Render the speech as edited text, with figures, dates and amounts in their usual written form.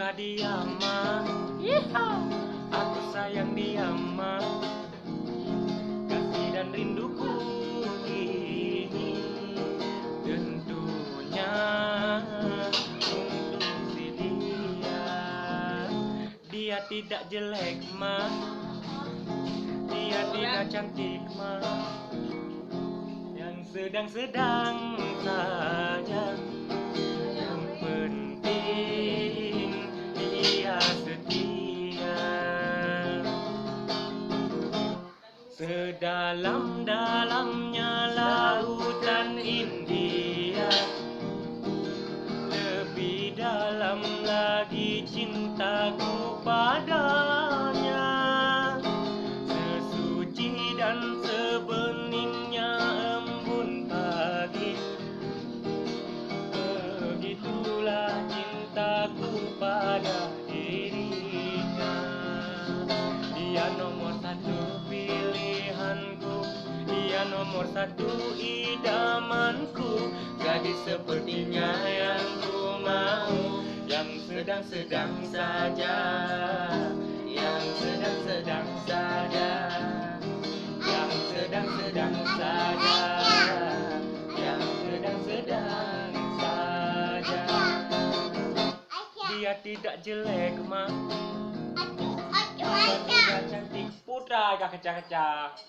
suka dia mah, aku sayang dia mah. Kasih dan rinduku ini tentunya untuk si dia. Dia tidak jelek mah, dia tidak cantik mah, yang sedang-sedang saja. Yang penting dia setia. Sedalam-dalamnya lautan India, lebih dalam lagi cintaku padanya. Sesuci dan sebeningnya embun pagi, begitulah cintaku pada dirinya. Dia nomor satu pilihanku, dia nomor satu idamanku. Gadis sepertinya yang ku mau, yang sedang-sedang saja, yang sedang-sedang saja, yang sedang-sedang saja, yang sedang-sedang saja. Dia tidak jelek mah, dia tidak cantik. Putra agak kecak-kecak.